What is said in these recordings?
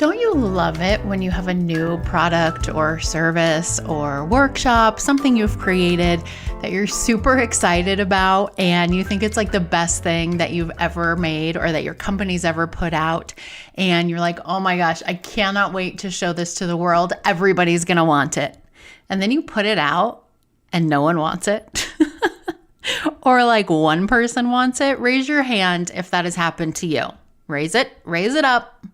Don't you love it when you have a new product or service or workshop, something you've created that you're super excited about and you think it's like the best thing that you've ever made or that your company's ever put out, and you're like, oh my gosh, I cannot wait to show this to the world. Everybody's going to want it. And then you put it out and no one wants it. Or like one person wants it. Raise your hand if that has happened to you. Raise it up.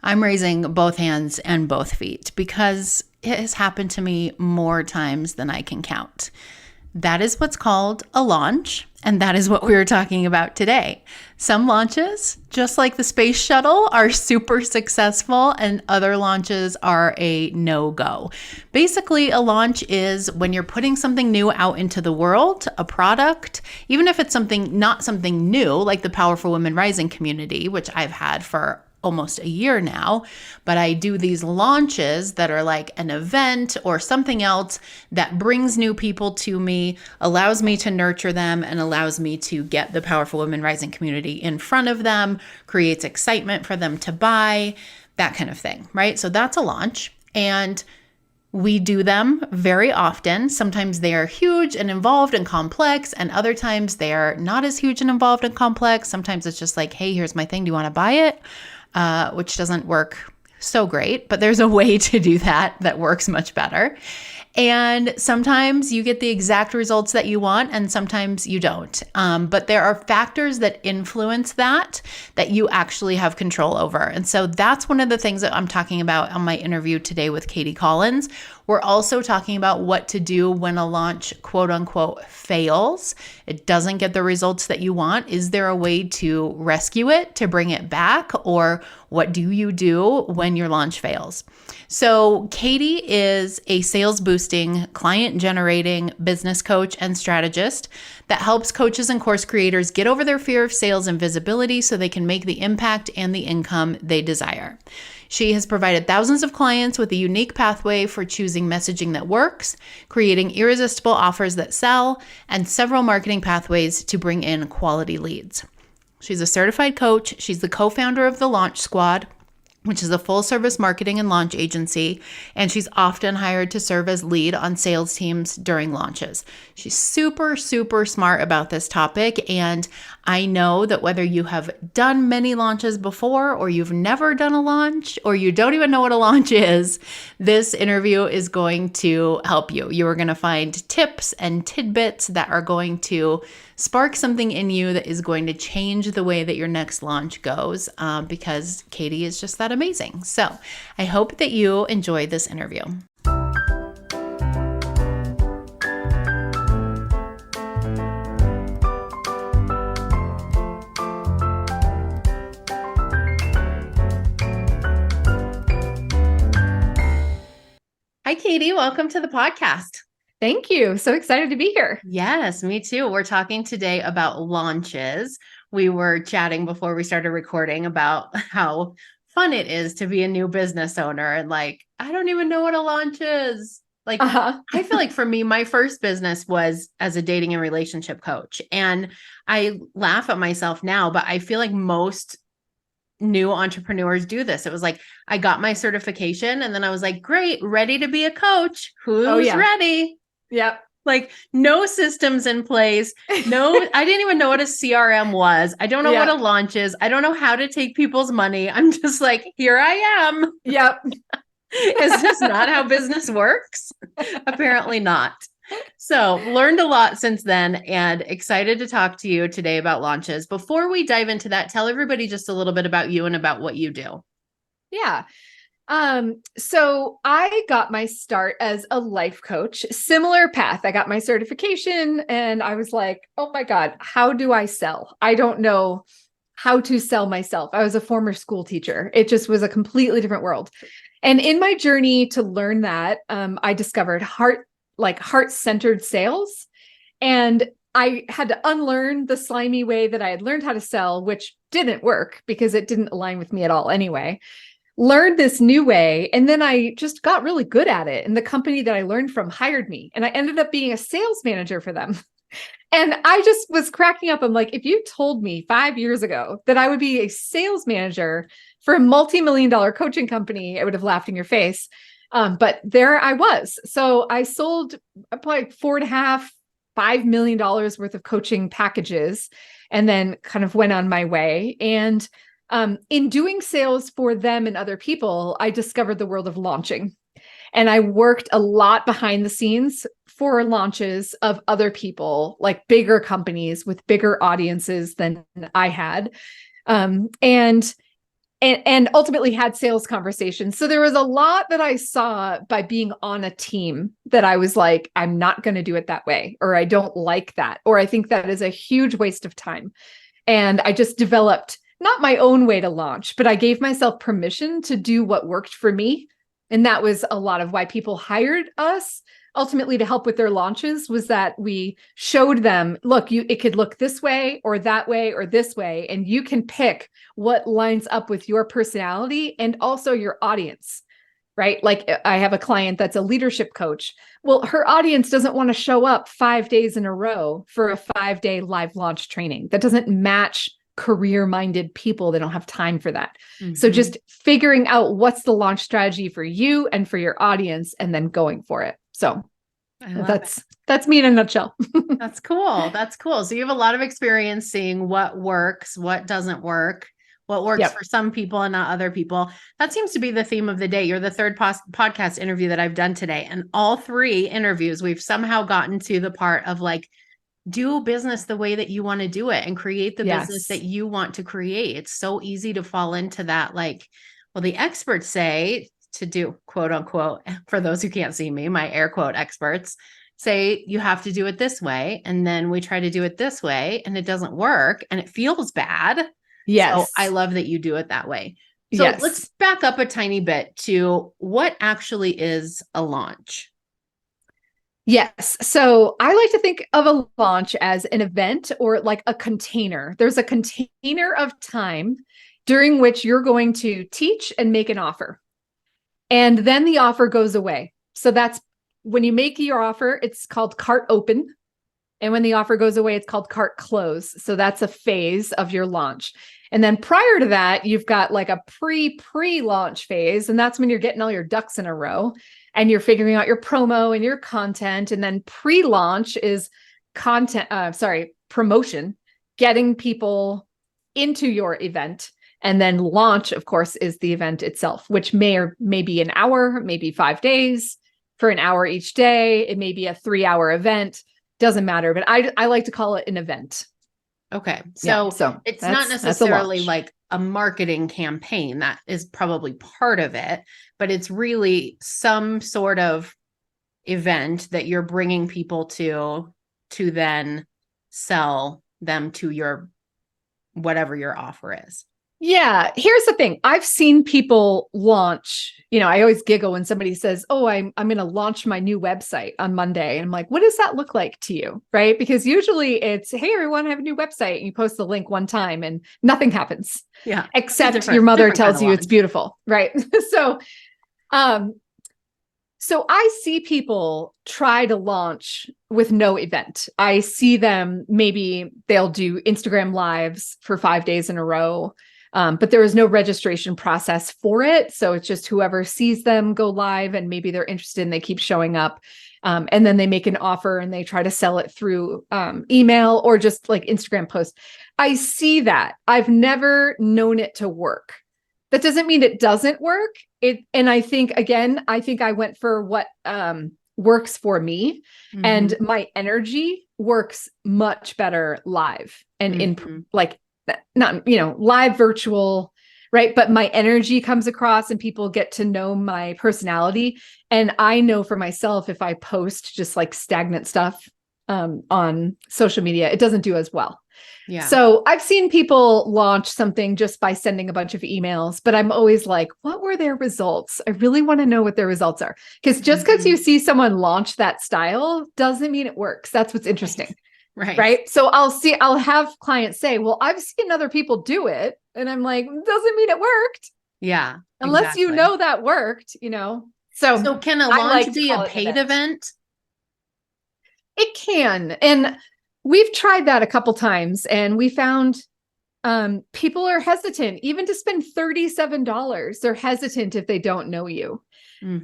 I'm raising both hands and both feet because it has happened to me more times than I can count. That is what's called a launch, and that is what we were talking about today. Some launches, just like the space shuttle, are super successful, and other launches are a no-go. Basically, a launch is when you're putting something new out into the world, a product, even if it's not something new, like the Powerful Women Rising community, which I've had for almost a year now, but I do these launches that are like an event or something else that brings new people to me, allows me to nurture them, and allows me to get the Powerful Women Rising community in front of them, creates excitement for them to buy, that kind of thing, right? So that's a launch, and we do them very often. Sometimes they are huge and involved and complex, and other times they are not as huge and involved and complex. Sometimes it's just like, hey, here's my thing. Do you want to buy it? Which doesn't work so great, but there's a way to do that works much better. And sometimes you get the exact results that you want, and sometimes you don't. But there are factors that influence that you actually have control over. And so that's one of the things that I'm talking about on my interview today with Katie Collins. We're also talking about what to do when a launch, quote unquote, fails. It doesn't get the results that you want. Is there a way to rescue it, to bring it back? Or what do you do when your launch fails? So Katie is a sales boosting, client generating business coach and strategist that helps coaches and course creators get over their fear of sales and visibility so they can make the impact and the income they desire. She has provided thousands of clients with a unique pathway for choosing messaging that works, creating irresistible offers that sell, and several marketing pathways to bring in quality leads. She's a certified coach. She's the co-founder of the Launch Squad, which is a full-service marketing and launch agency, and she's often hired to serve as lead on sales teams during launches. She's super, super smart about this topic, and I know that whether you have done many launches before, or you've never done a launch, or you don't even know what a launch is, this interview is going to help you. You are going to find tips and tidbits that are going to spark something in you that is going to change the way that your next launch goes, because Katie is just that amazing. So I hope that you enjoy this interview. Hi, Katie. Welcome to the podcast. Thank you. So excited to be here. Yes, me too. We're talking today about launches. We were chatting before we started recording about how fun it is to be a new business owner. And like, I don't even know what a launch is. Like, I feel like for me, my first business was as a dating and relationship coach. And I laugh at myself now, but I feel like most new entrepreneurs do this. It was like, I got my certification and then I was like, great, ready to be a coach. Who's ready? Yep. Like no systems in place. No, I didn't even know what a CRM was. I don't know what a launch is. I don't know how to take people's money. I'm just like, here I am. Yep. Is this not how business works? Apparently not. So learned a lot since then and excited to talk to you today about launches. Before we dive into that, tell everybody just a little bit about you and about what you do. Yeah. So I got my start as a life coach, similar path. I got my certification and I was like, oh my God, how do I sell? I don't know how to sell myself. I was a former school teacher. It just was a completely different world. And in my journey to learn that, I discovered heart-centered sales. And I had to unlearn the slimy way that I had learned how to sell, which didn't work because it didn't align with me at all anyway. Learned this new way. And then I just got really good at it. And the company that I learned from hired me. And I ended up being a sales manager for them. And I just was cracking up. I'm like, if you told me 5 years ago that I would be a sales manager for a multi-million-dollar coaching company, I would have laughed in your face. But there I was. So I sold like $4.5–5 million worth of coaching packages and then kind of went on my way. And in doing sales for them and other people, I discovered the world of launching. And I worked a lot behind the scenes for launches of other people, like bigger companies with bigger audiences than I had. And ultimately had sales conversations. So there was a lot that I saw by being on a team that I was like, I'm not going to do it that way, or I don't like that, or I think that is a huge waste of time. And I just developed not my own way to launch, but I gave myself permission to do what worked for me. And that was a lot of why people hired us ultimately to help with their launches, was that we showed them, look, it could look this way or that way or this way, and you can pick what lines up with your personality and also your audience, right? Like I have a client that's a leadership coach. Well, her audience doesn't want to show up 5 days in a row for a 5-day live launch training. That doesn't match career-minded people. They don't have time for that. Mm-hmm. So just figuring out what's the launch strategy for you and for your audience, and then going for it. So that's me in a nutshell. That's cool. That's cool. So you have a lot of experience seeing what works, what doesn't work, what works for some people and not other people. That seems to be the theme of the day. You're the third podcast interview that I've done today. And all 3 interviews, we've somehow gotten to the part of like, do business the way that you want to do it and create the business that you want to create. It's so easy to fall into that. Like, well, the experts say to do, quote unquote, for those who can't see me, my air quote experts say you have to do it this way. And then we try to do it this way and it doesn't work and it feels bad. Yes. So I love that you do it that way. So let's back up a tiny bit to what actually is a launch. Yes. So I like to think of a launch as an event or like a container. There's a container of time during which you're going to teach and make an offer. And then the offer goes away. So that's when you make your offer, it's called cart open. And when the offer goes away, it's called cart close. So that's a phase of your launch. And then prior to that, you've got like a pre-launch phase. And that's when you're getting all your ducks in a row and you're figuring out your promo and your content. And then pre-launch is promotion, getting people into your event. And then launch, of course, is the event itself, which may be an hour, maybe 5 days for an hour each day. It may be a 3-hour event. Doesn't matter. But I like to call it an event. Okay. So it's not necessarily like a marketing campaign. That is probably part of it, but it's really some sort of event that you're bringing people to then sell them to your, whatever your offer is. Yeah. Here's the thing. I've seen people launch, I always giggle when somebody says, oh, I'm going to launch my new website on Monday. And I'm like, what does that look like to you? Right. Because usually it's, hey, everyone, I have a new website. And you post the link one time and nothing happens. Yeah. Except your mother tells you it's beautiful. Right. So I see people try to launch with no event. I see them, maybe they'll do Instagram lives for 5 days in a row. But there is no registration process for it. So it's just whoever sees them go live and maybe they're interested and they keep showing up. And then they make an offer and they try to sell it through email or just like Instagram post. I see that. I've never known it to work. That doesn't mean it doesn't work. And I think I went for what works for me. Mm-hmm. And my energy works much better live and in like, not, live virtual, right? But my energy comes across and people get to know my personality. And I know for myself, if I post just like stagnant stuff on social media, it doesn't do as well. Yeah. So I've seen people launch something just by sending a bunch of emails, but I'm always like, what were their results? I really want to know what their results are. Because just because you see someone launch that style doesn't mean it works. That's what's interesting. Right. So I'll have clients say, well, I've seen other people do it. And I'm like, doesn't mean it worked. Yeah. Unless you know that worked, So can a launch be a paid event? It can. And We've tried that a couple times, and we found people are hesitant even to spend $37. They're hesitant if they don't know you.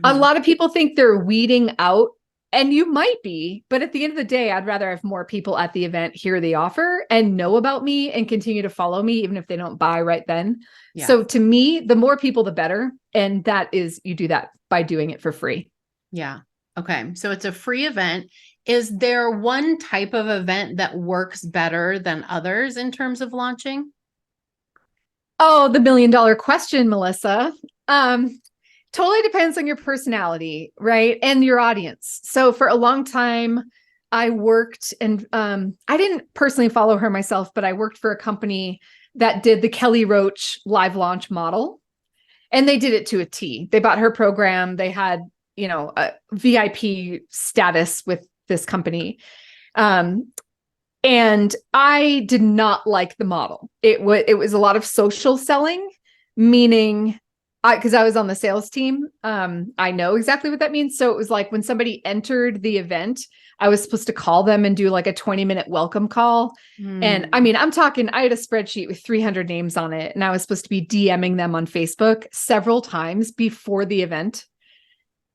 A lot of people think they're weeding out, and you might be, but at the end of the day, I'd rather have more people at the event hear the offer and know about me and continue to follow me, even if they don't buy right then. Yeah. So to me, the more people, the better. And that is, you do that by doing it for free. Yeah. Okay. So it's a free event. Is there one type of event that works better than others in terms of launching? Oh, the $1 million question, Melissa. Totally depends on your personality, right? And your audience. So for a long time, I worked, and I didn't personally follow her myself, but I worked for a company that did the Kelly Roach live launch model. And they did it to a T. They bought her program. They had, a VIP status with this company. And I did not like the model. It was a lot of social selling, meaning because I was on the sales team, I know exactly what that means. So it was like when somebody entered the event, I was supposed to call them and do like a 20-minute welcome call. And I mean, I'm talking, I had a spreadsheet with 300 names on it, and I was supposed to be DMing them on Facebook several times before the event.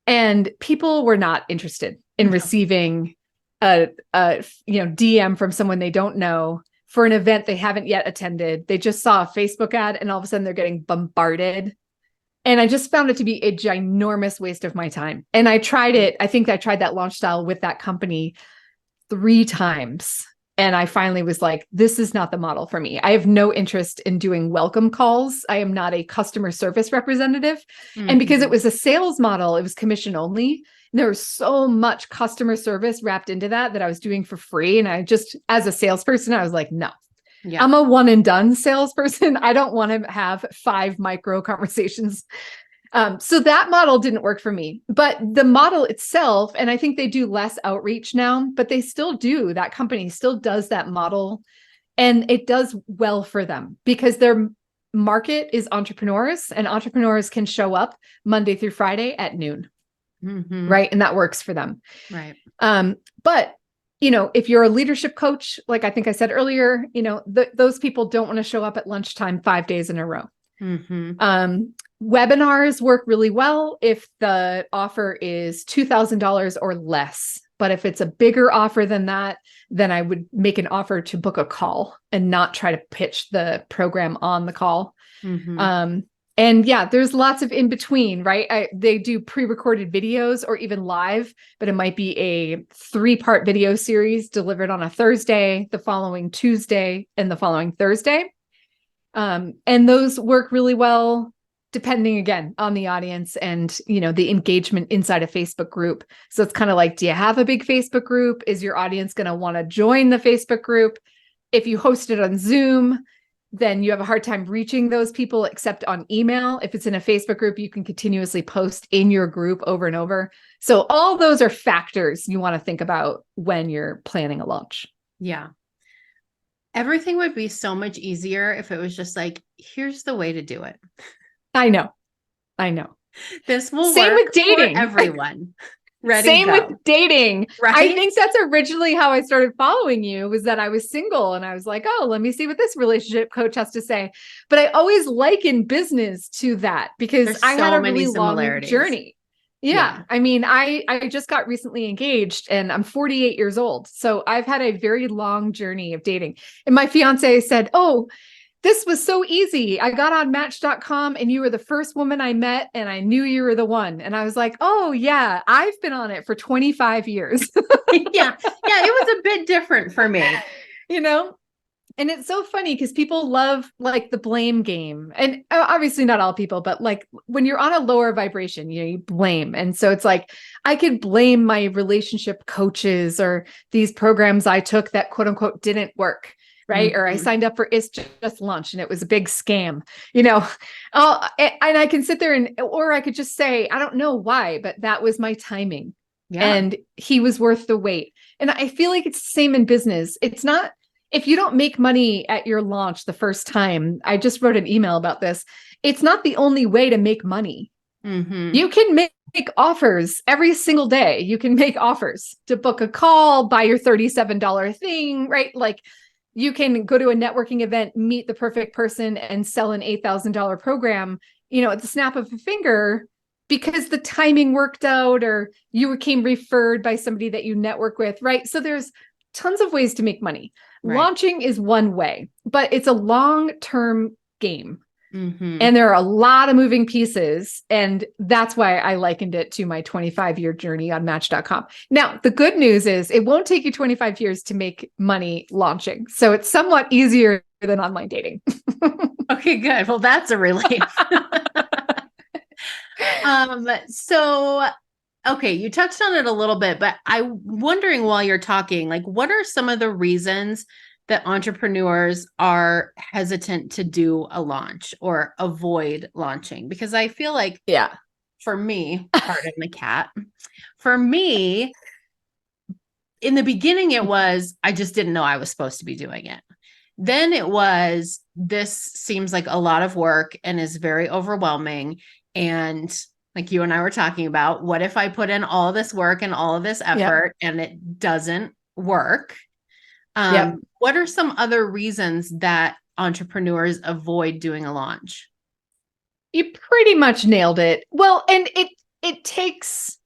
And people were not interested in receiving a DM from someone they don't know for an event they haven't yet attended. They just saw a Facebook ad, and all of a sudden they're getting bombarded. And I just found it to be a ginormous waste of my time. And I tried it. I think I tried that launch style with that company 3 times. And I finally was like, this is not the model for me. I have no interest in doing welcome calls. I am not a customer service representative. And because it was a sales model, it was commission only. And there was so much customer service wrapped into that I was doing for free. And I just, as a salesperson, I was like, no. Yeah. I'm a one and done salesperson. I don't want to have 5 micro conversations. So that model didn't work for me, but the model itself, and I think they do less outreach now, but they still do, that company still does that model, and it does well for them because their market is entrepreneurs, and entrepreneurs can show up Monday through Friday at noon. Right. And that works for them. Right. But if you're a leadership coach, like I think I said earlier, those people don't want to show up at lunchtime 5 days in a row. Webinars work really well if the offer is $2,000 or less. But if it's a bigger offer than that, then I would make an offer to book a call and not try to pitch the program on the call. And yeah, there's lots of in between, right? They do pre-recorded videos or even live, but it might be a 3-part video series delivered on a Thursday, the following Tuesday, and the following Thursday. And those work really well, depending again on the audience and, the engagement inside a Facebook group. So it's kind of like, do you have a big Facebook group? Is your audience going to want to join the Facebook group? If you host it on Zoom, then you have a hard time reaching those people except on email. If it's in a Facebook group, you can continuously post in your group over and over. So all those are factors you want to think about when you're planning a launch. Yeah. Everything would be so much easier if it was just like, here's the way to do it. I know. This will Same work with dating. For everyone. Same with dating. Right? I think that's originally how I started following you, was that I was single and I was like, oh, let me see what this relationship coach has to say. But I always liken business to that because I had a really long journey. Yeah. I mean, I just got recently engaged and I'm 48 years old. So I've had a very long journey of dating. And my fiance said, oh, this was so easy. I got on match.com and you were the first woman I met and I knew you were the one. And I was like, oh yeah, I've been on it for 25 years. Yeah. It was a bit different for me, And it's so funny because people love like the blame game, and obviously not all people, but like when you're on a lower vibration, you blame. And so it's like, I could blame my relationship coaches or these programs I took that quote unquote didn't work. Right. Or I signed up for It's Just Lunch and it was a big scam, and I can sit there or I could just say, I don't know why, but that was my timing. Yeah. And he was worth the wait. And I feel like it's the same in business. It's not, if you don't make money at your launch the first time, I just wrote an email about this. It's not the only way to make money. You can make make offers every single day. You can make offers to book a call, buy your $37 thing, right? Like you can go to a networking event, meet the perfect person and sell an $8,000 program, at the snap of a finger because the timing worked out or you came referred by somebody that you network with, right? So there's tons of ways to make money. Right. Launching is one way, but it's a long-term game. Mm-hmm. And there are a lot of moving pieces. And that's why I likened it to my 25-year journey on Match.com. Now, the good news is it won't take you 25 years to make money launching. So it's somewhat easier than online dating. Okay, good. Well, that's a relief. Okay, you touched on it a little bit, but I'm wondering while you're talking, like, what are some of the reasons that entrepreneurs are hesitant to do a launch or avoid launching? Because I feel like, for me, pardon the cat, for me, in the beginning, it was, I just didn't know I was supposed to be doing it. Then it was, this seems like a lot of work and is very overwhelming. And like you and I were talking about, what if I put in all this work and all of this effort and it doesn't work? What are some other reasons that entrepreneurs avoid doing a launch? You pretty much nailed it. Well, and it takes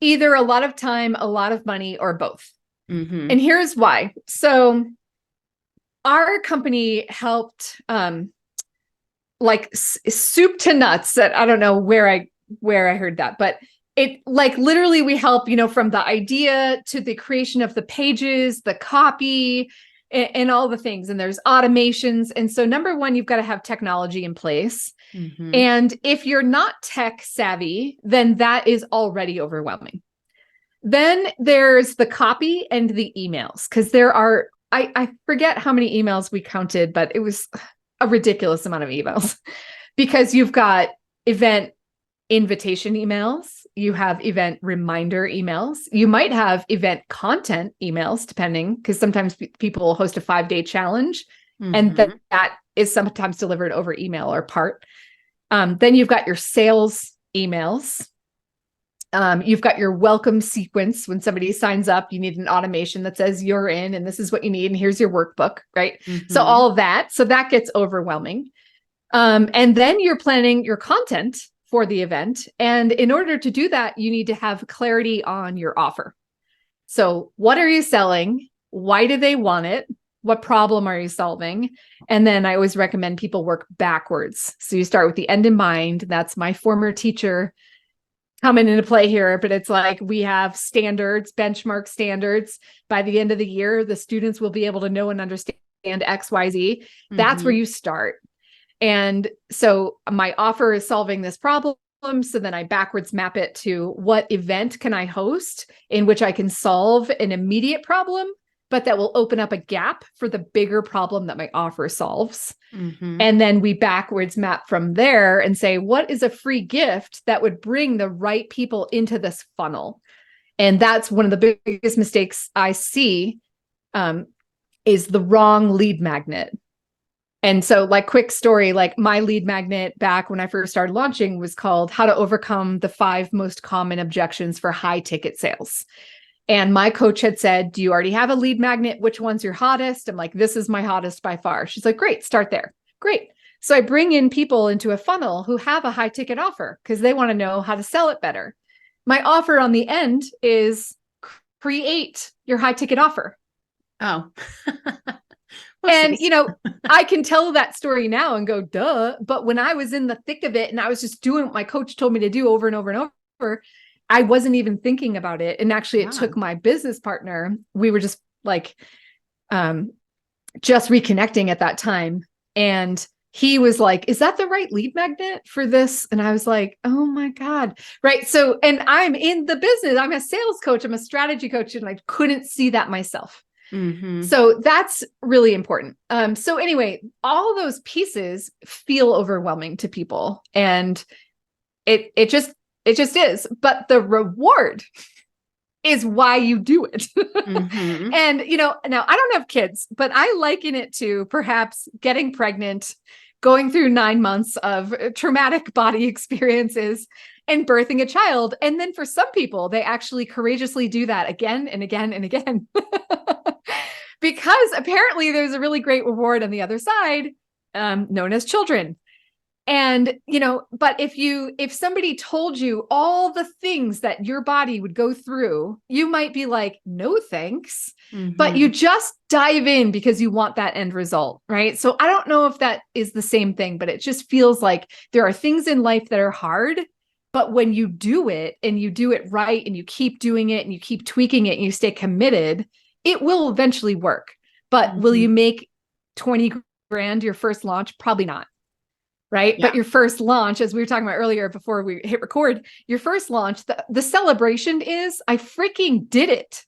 either a lot of time, a lot of money, or both. Mm-hmm. And here's why. So our company helped like soup to nuts. That I don't know where I heard that, but it like literally we help, from the idea to the creation of the pages, the copy, and all the things. And there's automations. And so number one, you've got to have technology in place. Mm-hmm. And if you're not tech savvy, then that is already overwhelming. Then there's the copy and the emails, because there are, I forget how many emails we counted, but it was a ridiculous amount of emails because you've got event invitation emails, you have event reminder emails, you might have event content emails, depending, because sometimes people host a 5-day challenge, mm-hmm. and that is sometimes delivered over email or part. Then you've got your sales emails. You've got your welcome sequence. When somebody signs up, you need an automation that says you're in and this is what you need. And here's your workbook, right? Mm-hmm. So all of that. So that gets overwhelming. And then you're planning your content for the event. And in order to do that, you need to have clarity on your offer. So what are you selling? Why do they want it? What problem are you solving? And then I always recommend people work backwards. So you start with the end in mind. That's my former teacher coming into play here, but it's like we have standards, benchmark standards. By the end of the year, the students will be able to know and understand X, Y, Z. Mm-hmm. That's where you start. And so my offer is solving this problem. So then I backwards map it to what event can I host in which I can solve an immediate problem, but that will open up a gap for the bigger problem that my offer solves. Mm-hmm. And then we backwards map from there and say, what is a free gift that would bring the right people into this funnel? And that's one of the biggest mistakes I see, is the wrong lead magnet. And so like quick story, like my lead magnet back when I first started launching was called How to Overcome the 5 Most Common Objections for High Ticket Sales. And my coach had said, do you already have a lead magnet? Which one's your hottest? I'm like, this is my hottest by far. She's like, great, start there. Great. So I bring in people into a funnel who have a high ticket offer because they want to know how to sell it better. My offer on the end is create your high ticket offer. Oh. And, I can tell that story now and go, duh. But when I was in the thick of it and I was just doing what my coach told me to do over and over and over, I wasn't even thinking about it. And actually it took my business partner. We were just like, just reconnecting at that time. And he was like, is that the right lead magnet for this? And I was like, oh my God. Right. So, and I'm in the business. I'm a sales coach. I'm a strategy coach. And I couldn't see that myself. Mm-hmm. So that's really important. So anyway, all those pieces feel overwhelming to people, and it just is, but the reward is why you do it. Mm-hmm. And, now I don't have kids, but I liken it to perhaps getting pregnant, going through 9 months of traumatic body experiences and birthing a child. And then for some people, they actually courageously do that again and again and again. Because apparently there's a really great reward on the other side, known as children. And, but if somebody told you all the things that your body would go through, you might be like, no, thanks. But you just dive in because you want that end result, right? So I don't know if that is the same thing, but it just feels like there are things in life that are hard, but when you do it and you do it right and you keep doing it and you keep tweaking it and you stay committed, it will eventually work. But will you make 20 grand your first launch? Probably not. Right. Yeah. But your first launch, as we were talking about earlier before we hit record, your first launch, the celebration is I freaking did it.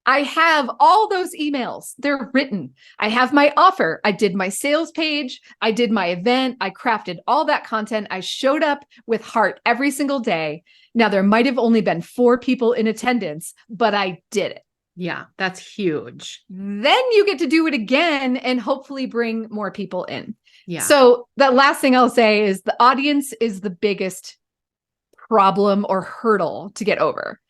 I have all those emails. They're written. I have my offer. I did my sales page. I did my event. I crafted all that content. I showed up with heart every single day. Now, there might have only been 4 people in attendance, but I did it. Yeah, that's huge. Then you get to do it again and hopefully bring more people in. Yeah. So the last thing I'll say is the audience is the biggest problem or hurdle to get over.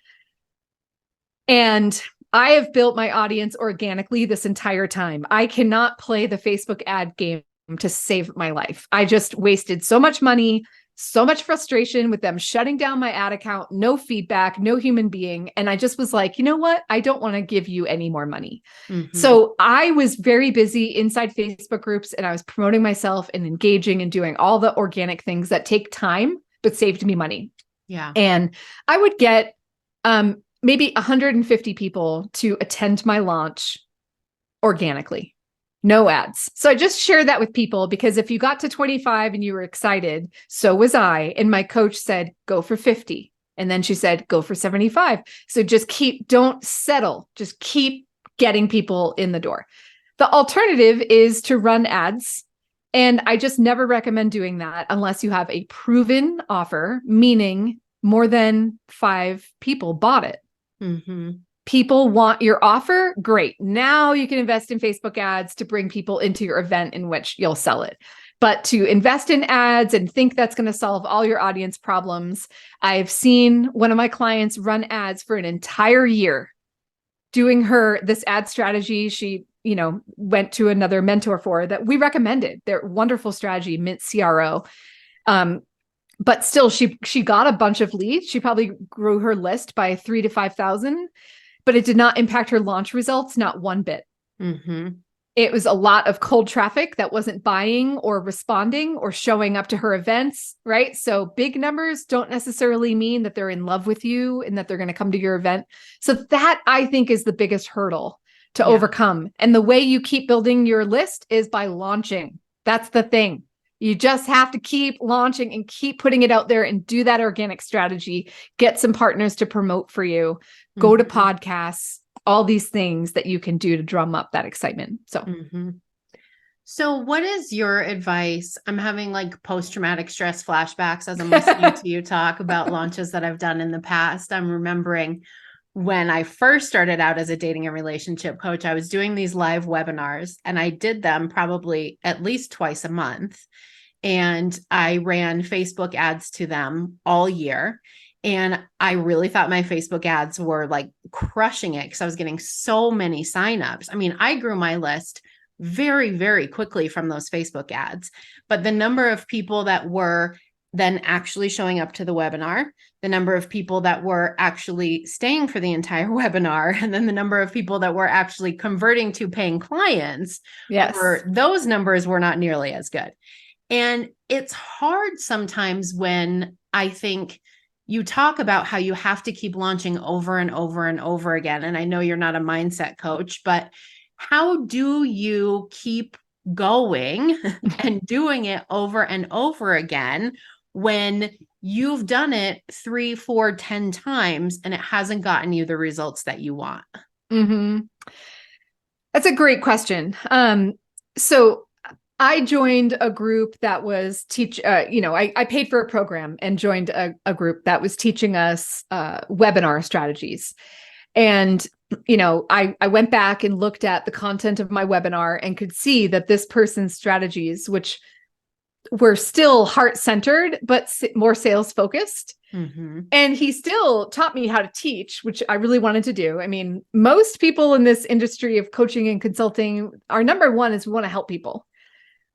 And I have built my audience organically this entire time. I cannot play the Facebook ad game to save my life. I just wasted so much money, so much frustration with them shutting down my ad account, no feedback, no human being. And I just was like, you know what? I don't want to give you any more money. So I was very busy inside Facebook groups and I was promoting myself and engaging and doing all the organic things that take time, but saved me money. Yeah. And I would get maybe 150 people to attend my launch organically. No ads. So I just shared that with people because if you got to 25 and you were excited, so was I. And my coach said, go for 50. And then she said, go for 75. So just don't settle. Just keep getting people in the door. The alternative is to run ads. And I just never recommend doing that unless you have a proven offer, meaning more than 5 people bought it. People want your offer. Great. Now you can invest in Facebook ads to bring people into your event in which you'll sell it. But to invest in ads and think that's going to solve all your audience problems. I've seen one of my clients run ads for an entire year doing this ad strategy. She, went to another mentor for that we recommended. Their wonderful strategy, Mint CRO. But still she got a bunch of leads. She probably grew her list by 3,000 to 5,000. But it did not impact her launch results, not one bit. It was a lot of cold traffic that wasn't buying or responding or showing up to her events, right? So big numbers don't necessarily mean that they're in love with you and that they're going to come to your event. So that I think is the biggest hurdle to overcome. And the way you keep building your list is by launching. That's the thing. You just have to keep launching and keep putting it out there and do that organic strategy. Get some partners to promote for you. Go to podcasts, all these things that you can do to drum up that excitement. So what is your advice? I'm having like post-traumatic stress flashbacks as I'm listening to you talk about launches that I've done in the past. I'm remembering when I first started out as a dating and relationship coach, I was doing these live webinars and I did them probably at least twice a month. And I ran Facebook ads to them all year. And I really thought my Facebook ads were like crushing it because I was getting so many signups. I mean, I grew my list very, very quickly from those Facebook ads, but the number of people that were then actually showing up to the webinar, the number of people that were actually staying for the entire webinar, and then the number of people that were actually converting to paying clients, those numbers were not nearly as good. And it's hard sometimes when I think you talk about how you have to keep launching over and over and over again. And I know you're not a mindset coach, but how do you keep going and doing it over and over again when you've done it 3, 4, 10 times and it hasn't gotten you the results that you want? That's a great question. So I joined a group that was I paid for a program and joined a group that was teaching us webinar strategies. And, I went back and looked at the content of my webinar and could see that this person's strategies, which were still heart-centered, but more sales-focused. Mm-hmm. And he still taught me how to teach, which I really wanted to do. I mean, most people in this industry of coaching and consulting, our number one is we want to help people.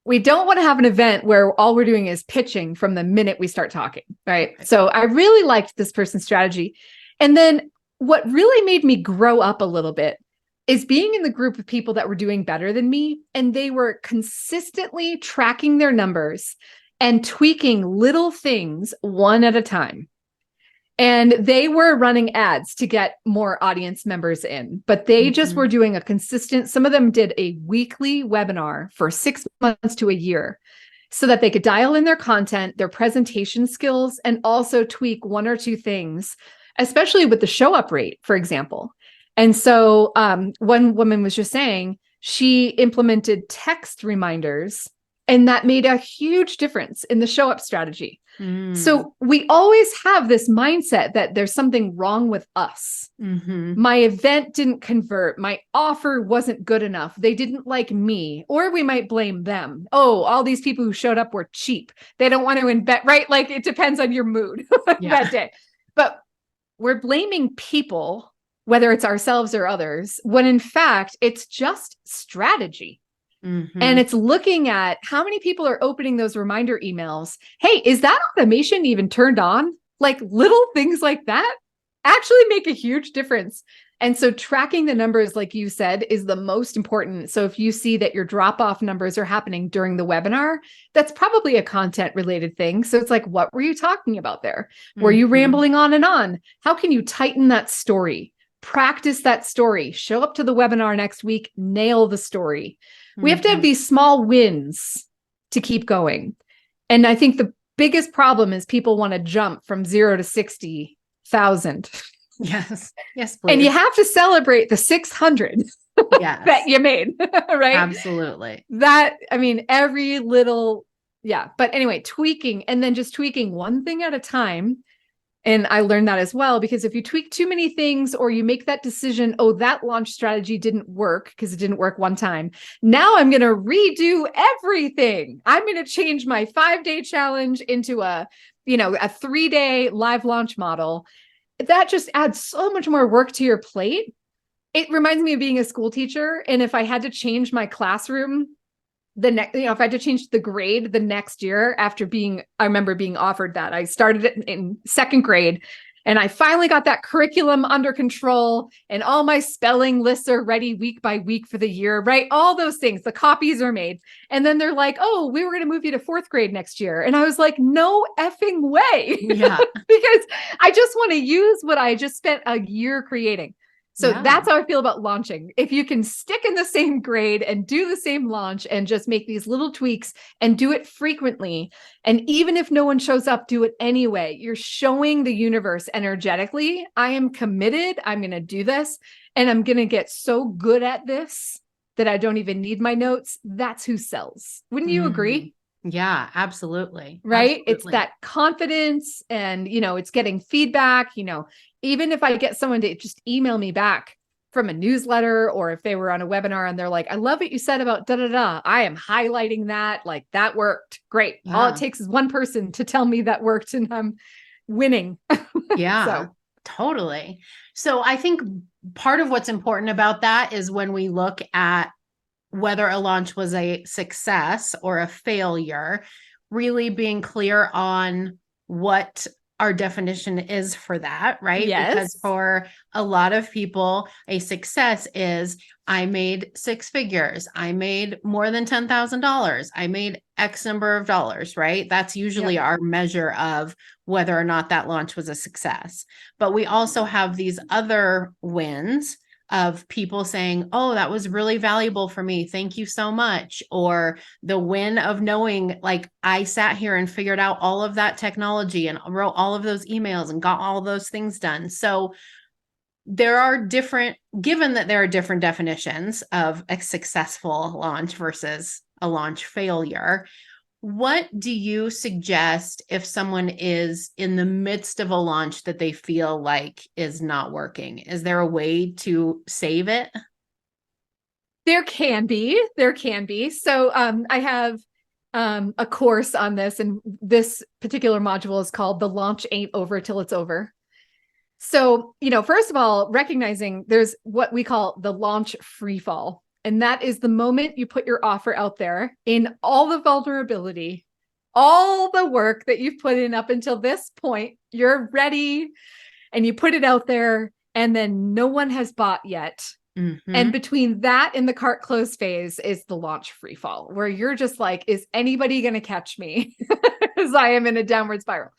We don't want to have an event where all we're doing is pitching from the minute we start talking, right? So I really liked this person's strategy. And then what really made me grow up a little bit is being in the group of people that were doing better than me, and they were consistently tracking their numbers and tweaking little things one at a time. And they were running ads to get more audience members in, but they just were doing a consistent, some of them did a weekly webinar for 6 months to a year so that they could dial in their content, their presentation skills, and also tweak one or two things, especially with the show up rate, for example. And so one woman was just saying she implemented text reminders, and that made a huge difference in the show up strategy. So we always have this mindset that there's something wrong with us. My event didn't convert. My offer wasn't good enough. They didn't like me, or we might blame them. Oh, all these people who showed up were cheap. They don't want to invest, right? Like it depends on your mood that day. But we're blaming people, whether it's ourselves or others, when in fact, it's just strategy. And it's looking at how many people are opening those reminder emails. Hey, is that automation even turned on? Like little things like that actually make a huge difference. And so tracking the numbers, like you said, is the most important. So if you see that your drop-off numbers are happening during the webinar, that's probably a content related thing. So it's like, what were you talking about there? Were you rambling on and on? How can you tighten that story? Practice that story. Show up to the webinar next week, nail the story. We have to have these small wins to keep going. And I think the biggest problem is people want to jump from 0 to 60,000. Yes. Yes, please. And you have to celebrate the 600 that you made, right? Absolutely. That, I mean, every little, But anyway, tweaking and then just tweaking one thing at a time. And I learned that as well, because if you tweak too many things or you make that decision, oh, that launch strategy didn't work because it didn't work one time. Now I'm going to redo everything. I'm going to change my 5-day challenge into a 3-day live launch model. That just adds so much more work to your plate. It reminds me of being a school teacher. And if I had to change my classroom if I had to change the grade the next year after I remember being offered that. I started it in 2nd grade and I finally got that curriculum under control and all my spelling lists are ready week by week for the year, right? All those things, the copies are made. And then they're like, oh, we were going to move you to 4th grade next year. And I was like, no effing way. Yeah. Because I just want to use what I just spent a year creating. So that's how I feel about launching. If you can stick in the same grade and do the same launch and just make these little tweaks and do it frequently, and even if no one shows up, do it anyway. You're showing the universe energetically, I am committed. I'm going to do this and I'm going to get so good at this that I don't even need my notes. That's who sells. Wouldn't you agree? Yeah, absolutely. Right. Absolutely. It's that confidence and, it's getting feedback, even if I get someone to just email me back from a newsletter, or if they were on a webinar and they're like, I love what you said about da-da-da. I am highlighting that. Like that worked. Great. Yeah. All it takes is one person to tell me that worked and I'm winning. Yeah, totally. So I think part of what's important about that is when we look at whether a launch was a success or a failure, really being clear on what our definition is for that, right? Yes. Because for a lot of people, a success is I made 6 figures. I made more than $10,000. I made X number of dollars, right? That's usually our measure of whether or not that launch was a success. But we also have these other wins of people saying, oh, that was really valuable for me. Thank you so much. Or the win of knowing, like, I sat here and figured out all of that technology and wrote all of those emails and got all those things done. So given that there are different definitions of a successful launch versus a launch failure, what do you suggest if someone is in the midst of a launch that they feel like is not working? Is there a way to save it? There can be. So I have a course on this. And this particular module is called The Launch Ain't Over Till It's Over. So, first of all, recognizing there's what we call the launch free fall. And that is the moment you put your offer out there in all the vulnerability, all the work that you've put in up until this point, you're ready and you put it out there and then no one has bought yet. Mm-hmm. And between that and the cart close phase is the launch free fall, where you're just like, is anybody going to catch me as I am in a downward spiral?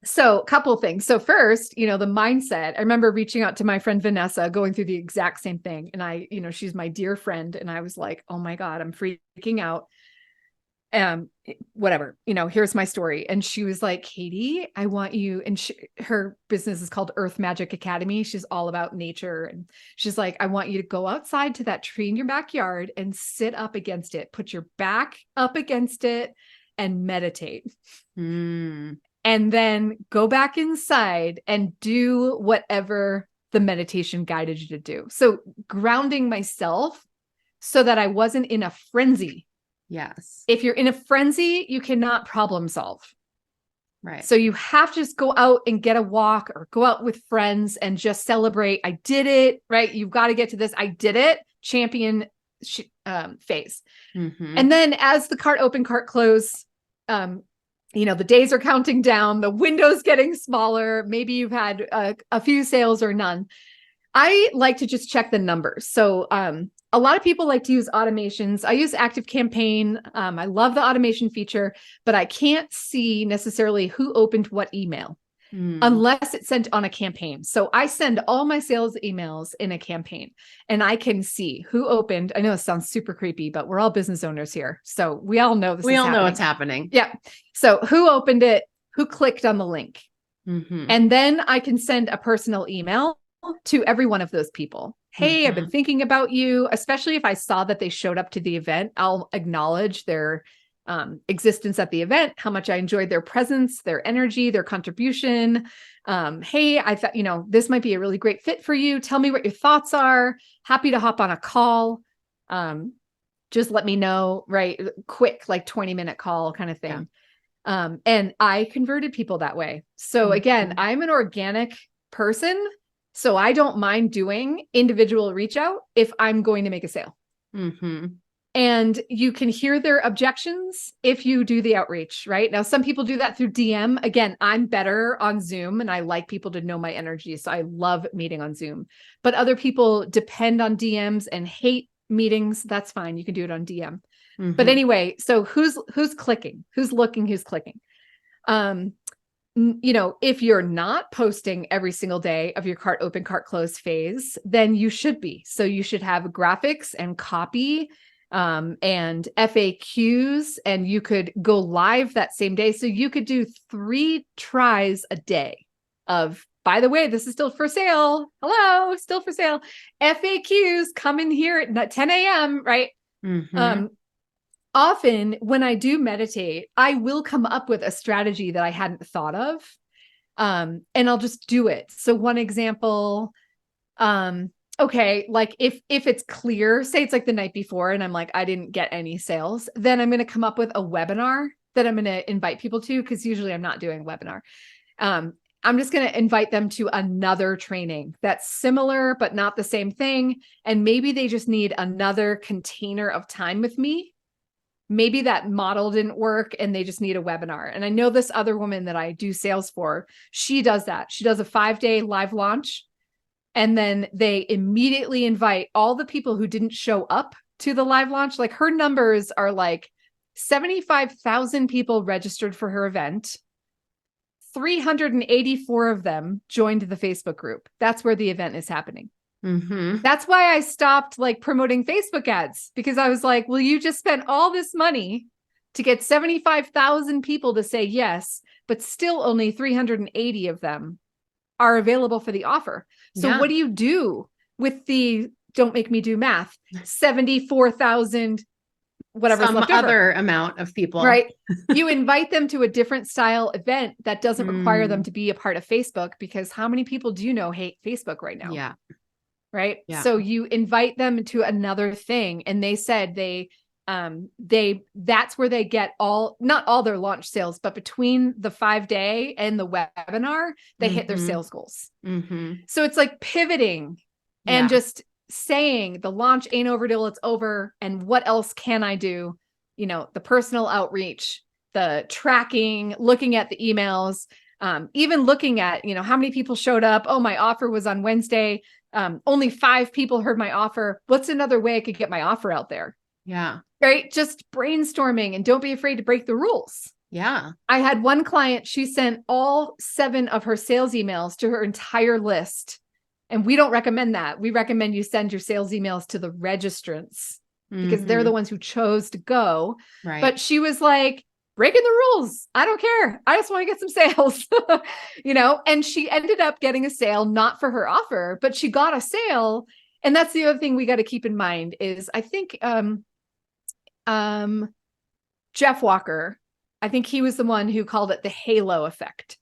So a couple things. So first, the mindset, I remember reaching out to my friend Vanessa, going through the exact same thing. And she's my dear friend. And I was like, oh my God, I'm freaking out. Whatever, here's my story. And she was like, Katie, I want you, and her business is called Earth Magic Academy. She's all about nature. And she's like, I want you to go outside to that tree in your backyard and sit up against it, put your back up against it and meditate. And then go back inside and do whatever the meditation guided you to do. So grounding myself so that I wasn't in a frenzy. Yes. If you're in a frenzy, you cannot problem solve. Right. So you have to just go out and get a walk or go out with friends and just celebrate. I did it, right? You've got to get to this. I did it. Champion phase. Mm-hmm. And then as the cart open, cart close, the days are counting down, the window's getting smaller. Maybe you've had a few sales or none. I like to just check the numbers. So a lot of people like to use automations. I use Active Campaign. I love the automation feature, but I can't see necessarily who opened what email unless it's sent on a campaign. So I send all my sales emails in a campaign and I can see who opened. I know it sounds super creepy, but we're all business owners here. So we all know this. We all know what's happening. Yeah. So who opened it, who clicked on the link. Mm-hmm. And then I can send a personal email to every one of those people. Hey, I've been thinking about you, especially if I saw that they showed up to the event. I'll acknowledge their existence at the event, how much I enjoyed their presence, their energy, their contribution. Hey, I thought, this might be a really great fit for you. Tell me what your thoughts are. Happy to hop on a call. Just let me know, right? Quick, like 20-minute call kind of thing. Yeah. And I converted people that way. So again, I'm an organic person. So I don't mind doing individual reach out if I'm going to make a sale. Mm-hmm. And you can hear their objections if you do the outreach, right? Now, some people do that through DM. Again, I'm better on Zoom and I like people to know my energy. So I love meeting on Zoom, but other people depend on DMs and hate meetings. That's fine. You can do it on DM. Mm-hmm. But anyway, so who's clicking, who's looking, who's clicking? If you're not posting every single day of your cart open, cart close phase, then you should be. So you should have graphics and copy and FAQs, and you could go live that same day. So you could do 3 tries a day of, by the way, this is still for sale. Hello, still for sale. FAQs come in here at 10 a.m., right? Mm-hmm. Often when I do meditate, I will come up with a strategy that I hadn't thought of. And I'll just do it. So one example, okay, like if it's clear, say it's like the night before and I'm like, I didn't get any sales, then I'm going to come up with a webinar that I'm going to invite people to, because usually I'm not doing a webinar. I'm just going to invite them to another training that's similar, but not the same thing. And maybe they just need another container of time with me. Maybe that model didn't work and they just need a webinar. And I know this other woman that I do sales for, she does that. She does a 5-day live launch. And then they immediately invite all the people who didn't show up to the live launch. Like her numbers are like 75,000 people registered for her event. 384 of them joined the Facebook group. That's where the event is happening. Mm-hmm. That's why I stopped promoting Facebook ads, because I was like, well, you just spent all this money to get 75,000 people to say yes, but still only 380 of them are available for the offer. So what do you do with the, don't make me do math, 74,000, whatever's left over? Some other amount of people. Right. You invite them to a different style event that doesn't require them to be a part of Facebook, because how many people do you know hate Facebook right now? Yeah. Right. Yeah. So you invite them to another thing. And they said they that's where they get not all their launch sales, but between the 5-day and the webinar, they hit their sales goals. So it's like pivoting and just saying the launch ain't over till it's over. And what else can I do? You know, the personal outreach, the tracking, looking at the emails, even looking at, you know, how many people showed up. Oh, my offer was on Wednesday. Only 5 people heard my offer. What's another way I could get my offer out there? Yeah. Right. Just brainstorming, and don't be afraid to break the rules. Yeah. I had one client, she sent all 7 of her sales emails to her entire list. And we don't recommend that. We recommend you send your sales emails to the registrants because they're the ones who chose to go. Right. But she was like, breaking the rules. I don't care. I just want to get some sales, you know, and she ended up getting a sale, not for her offer, but she got a sale. And that's the other thing we got to keep in mind is I think, Jeff Walker, I think he was the one who called it the halo effect.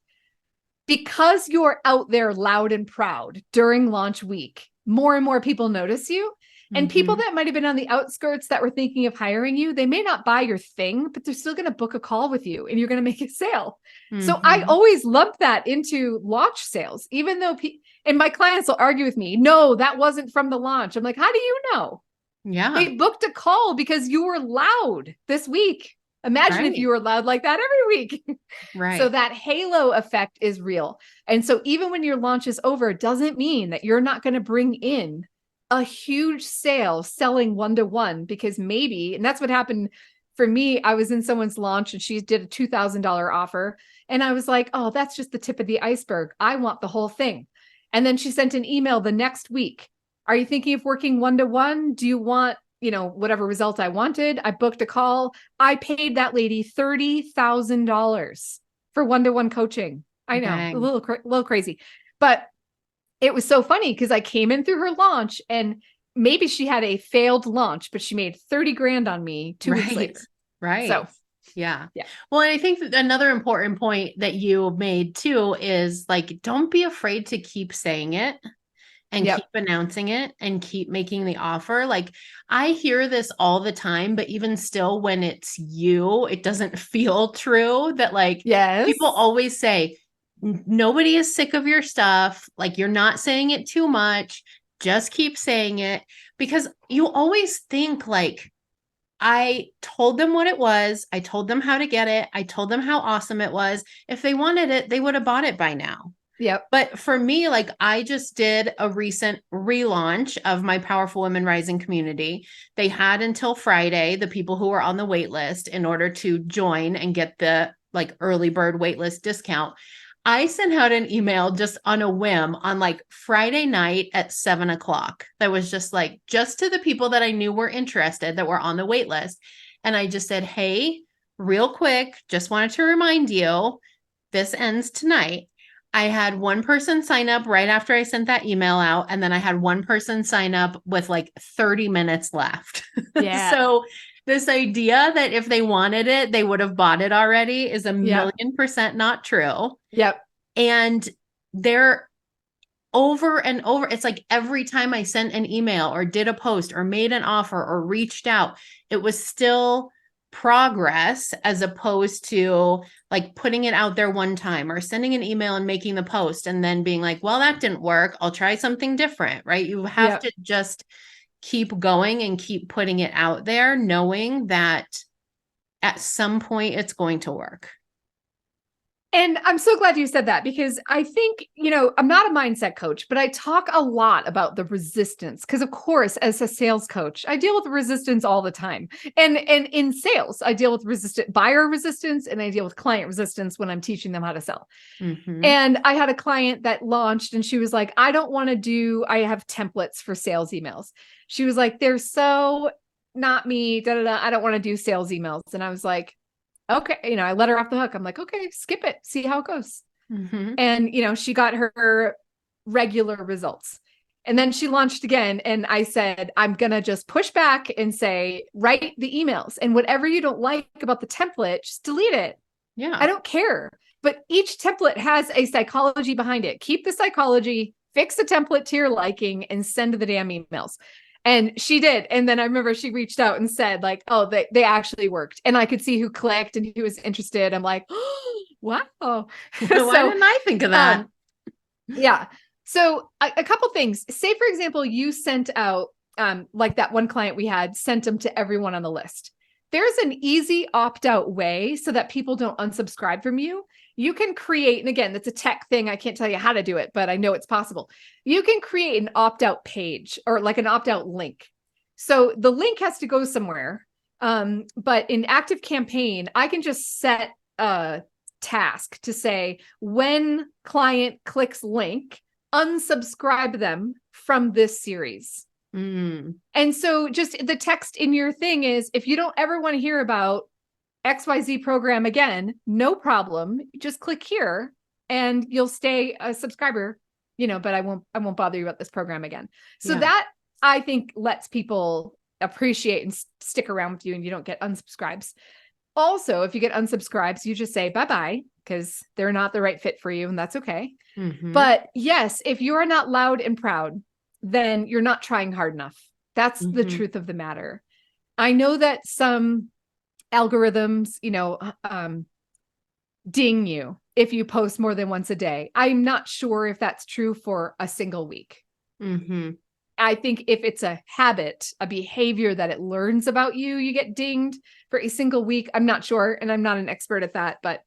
Because you're out there loud and proud during launch week, more and more people notice you. And people that might have been on the outskirts that were thinking of hiring you, they may not buy your thing, but they're still going to book a call with you and you're going to make a sale. So I always lump that into launch sales, even though, and my clients will argue with me, no, that wasn't from the launch. I'm like, how do you know? Yeah. They booked a call because you were loud this week. Imagine if you were loud like that every week. Right. So that halo effect is real. And so even when your launch is over, it doesn't mean that you're not going to bring in a huge sale selling one-to-one, because maybe, and that's what happened for me. I was in someone's launch and she did a $2,000 offer. And I was like, oh, that's just the tip of the iceberg. I want the whole thing. And then she sent an email the next week. Are you thinking of working one-to-one? Do you want, you know, whatever result I wanted? I booked a call. I paid that lady $30,000 for one-to-one coaching. I know, a little crazy, but it was so funny because I came in through her launch and maybe she had a failed launch, but she made 30 grand on me 2 weeks later. Right. So yeah. Well, and I think that another important point that you made too is like, don't be afraid to keep saying it and keep announcing it and keep making the offer. Like I hear this all the time, but even still, when it's you, it doesn't feel true that like, people always say, nobody is sick of your stuff. Like you're not saying it too much. Just keep saying it, because you always think like, I told them what it was. I told them how to get it. I told them how awesome it was. If they wanted it, they would have bought it by now. Yep. But for me, like I just did a recent relaunch of my Powerful Women Rising community. They had until Friday, the people who were on the wait list, in order to join and get the like early bird waitlist discount. I sent out an email just on a whim on like Friday night at 7:00. That was just like, just to the people that I knew were interested that were on the wait list. And I just said, hey, real quick, just wanted to remind you, this ends tonight. I had one person sign up right after I sent that email out. And then I had one person sign up with like 30 minutes left. Yeah. So this idea that if they wanted it, they would have bought it already is 1,000,000% not true. Yep. And they're over and over. It's like every time I sent an email or did a post or made an offer or reached out, it was still progress as opposed to like putting it out there one time or sending an email and making the post and then being like, well, that didn't work. I'll try something different, right? You have to just keep going and keep putting it out there, knowing that at some point it's going to work. And I'm so glad you said that, because I think, you know, I'm not a mindset coach, but I talk a lot about the resistance. Because of course, as a sales coach, I deal with resistance all the time. And in sales, I deal with buyer resistance, and I deal with client resistance when I'm teaching them how to sell. And I had a client that launched and she was like, I have templates for sales emails. She was like, they're so not me, I don't want to do sales emails. And I was like, okay, you know, I let her off the hook. I'm like, okay, skip it, see how it goes. And, you know, she got her regular results. And then she launched again. And I said, I'm going to just push back and say, write the emails, and whatever you don't like about the template, just delete it. Yeah. I don't care. But each template has a psychology behind it. Keep the psychology, fix the template to your liking, and send the damn emails. And she did. And then I remember she reached out and said like, oh, they actually worked. And I could see who clicked and who was interested. I'm like, oh, wow. Why didn't I think of that? Yeah. So a couple things. Say, for example, you sent out, like that one client we had, sent them to everyone on the list. There's an easy opt-out way so that people don't unsubscribe from you. You can create, and again, that's a tech thing. I can't tell you how to do it, but I know it's possible. You can create an opt-out page or like an opt-out link. So the link has to go somewhere. But in ActiveCampaign, I can just set a task to say, when client clicks link, unsubscribe them from this series. And so just the text in your thing is, if you don't ever want to hear about XYZ program again, no problem. Just click here and you'll stay a subscriber, but I won't bother you about this program again. So that I think lets people appreciate and stick around with you and you don't get unsubscribes. Also, if you get unsubscribes, you just say bye-bye because they're not the right fit for you and that's okay. But yes, if you're not loud and proud, then you're not trying hard enough. That's the truth of the matter. I know that some algorithms, ding you if you post more than once a day. I'm not sure if that's true for a single week. I think if it's a habit, a behavior that it learns about you, you get dinged for a single week. I'm not sure. And I'm not an expert at that, but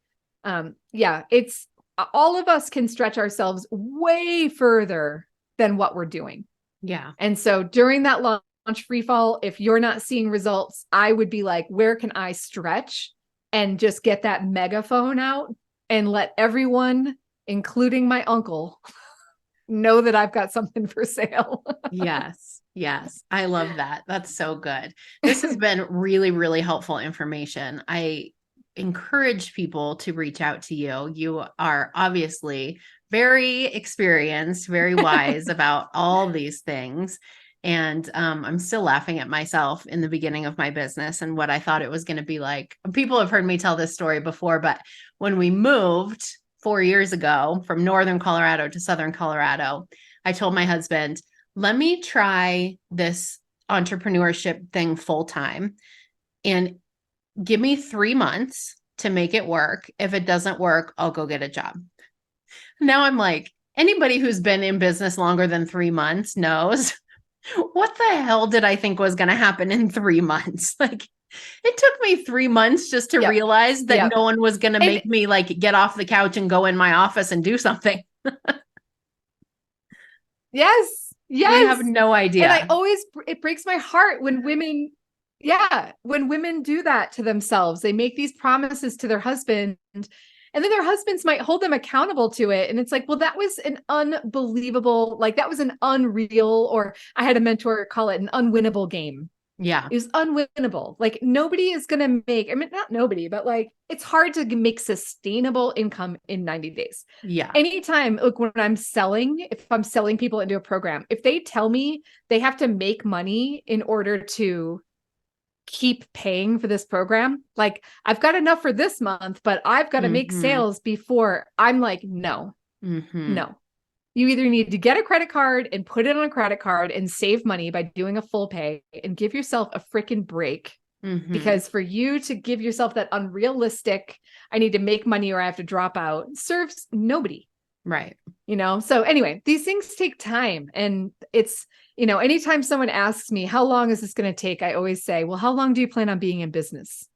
it's all of us can stretch ourselves way further than what we're doing. Yeah. And so during that launch free fall, if you're not seeing results, I would be like, where can I stretch and just get that megaphone out and let everyone, including my uncle, know that I've got something for sale. Yes. I love that. That's so good. This has been really, really helpful information. I encourage people to reach out to you. You are obviously very experienced, very wise about all these things. And I'm still laughing at myself in the beginning of my business and what I thought it was going to be like. People have heard me tell this story before, but when we moved 4 years ago from Northern Colorado to Southern Colorado, I told my husband, let me try this entrepreneurship thing full time and give me 3 months to make it work. If it doesn't work, I'll go get a job. Now I'm like, anybody who's been in business longer than 3 months knows what the hell did I think was going to happen in 3 months? Like, it took me 3 months just to realize that no one was going to make me like get off the couch and go in my office and do something. Yes. They have no idea. And it breaks my heart when women do that to themselves. They make these promises to their husband and then their husbands might hold them accountable to it. And it's like, well, that was an unbelievable, like that was an unreal, or I had a mentor call it an unwinnable game. Yeah. It was unwinnable. Like nobody is going to make, I mean, not nobody, but like, it's hard to make sustainable income in 90 days. Yeah. Anytime, look, when if I'm selling people into a program, if they tell me they have to make money in order to keep paying for this program, like I've got enough for this month, but I've got to make sales before, I'm like, no. You either need to get a credit card and put it on a credit card and save money by doing a full pay and give yourself a freaking break. Because for you to give yourself that unrealistic, I need to make money or I have to drop out, serves nobody. Right. So anyway, these things take time. And it's, anytime someone asks me, how long is this going to take? I always say, well, how long do you plan on being in business?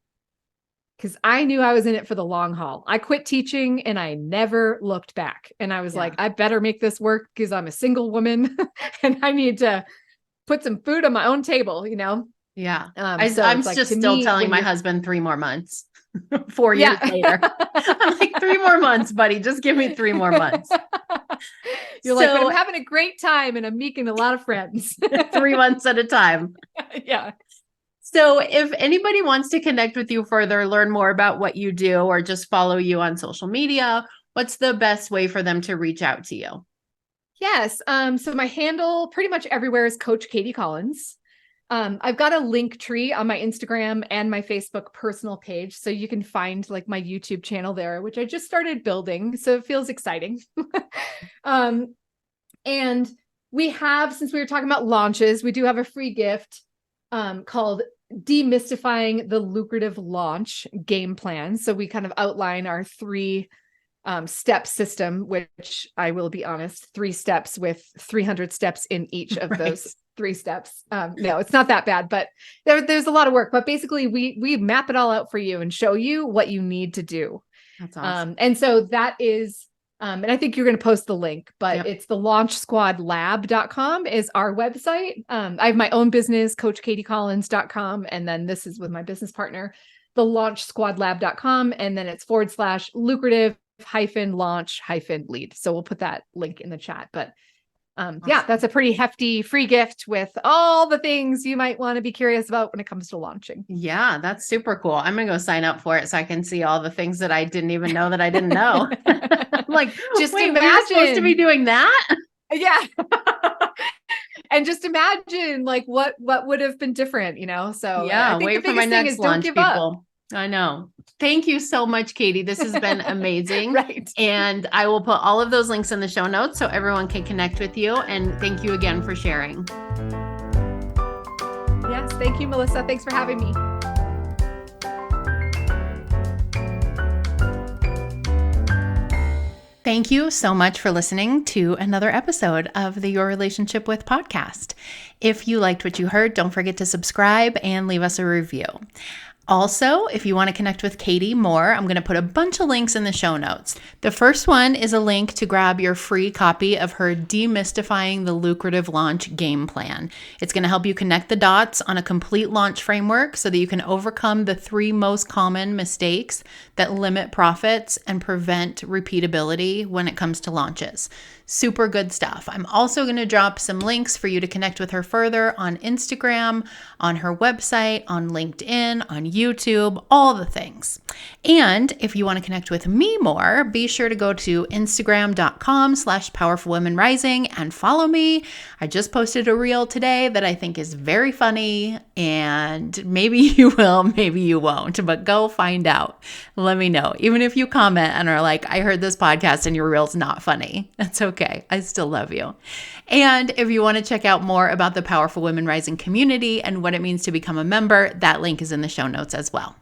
Because I knew I was in it for the long haul. I quit teaching and I never looked back. And I was like, I better make this work because I'm a single woman and I need to put some food on my own table, Yeah. So I'm just still telling my husband 3 more months. 4 years later. I'm like, 3 more months, buddy. Just give me 3 more months. You're like, but I'm having a great time and I'm making a lot of friends. 3 months at a time. Yeah. So if anybody wants to connect with you further, learn more about what you do, or just follow you on social media, what's the best way for them to reach out to you? Yes. So my handle pretty much everywhere is Coach Katie Collins. I've got a link tree on my Instagram and my Facebook personal page. So you can find like my YouTube channel there, which I just started building. So it feels exciting. And we have, since we were talking about launches, we do have a free gift called Demystifying the Lucrative Launch Game Plan. So we kind of outline our 3-step system, which I will be honest, 3 steps with 300 steps in each of those 3 steps. No, it's not that bad, but there's a lot of work. But basically, we map it all out for you and show you what you need to do. That's awesome. And so that is, and I think you're going to post the link, but it's the launchsquadlab.com is our website. I have my own business, coachkatiecollins.com. And then this is with my business partner, the launchsquadlab.com. And then it's /lucrative-launch-lead. So we'll put that link in the chat. But awesome. Yeah, that's a pretty hefty free gift with all the things you might want to be curious about when it comes to launching. Yeah, that's super cool. I'm going to go sign up for it so I can see all the things that I didn't even know that I didn't know. Like, just wait, imagine you're supposed to be doing that? Yeah. And just imagine like what would have been different, you know? So yeah, I think wait for my next launch, people. Up. I know. Thank you so much, Katie. This has been amazing. Right. And I will put all of those links in the show notes so everyone can connect with you. And thank you again for sharing. Yes. Thank you, Melissa. Thanks for having me. Thank you so much for listening to another episode of the Your Relationship With podcast. If you liked what you heard, don't forget to subscribe and leave us a review. Also, if you want to connect with Katie more, I'm going to put a bunch of links in the show notes. The first one is a link to grab your free copy of her Demystifying the Lucrative Launch Game Plan. It's going to help you connect the dots on a complete launch framework so that you can overcome the 3 most common mistakes that limit profits and prevent repeatability when it comes to launches. Super good stuff. I'm also going to drop some links for you to connect with her further on Instagram, on her website, on LinkedIn, on YouTube, all the things. And if you want to connect with me more, be sure to go to Instagram.com/powerfulwomenrising and follow me. I just posted a reel today that I think is very funny, and maybe you will, maybe you won't, but go find out. Let me know. Even if you comment and are like, I heard this podcast and your reel's not funny. That's okay. I still love you. And if you want to check out more about the Powerful Women Rising community and what it means to become a member, that link is in the show notes as well.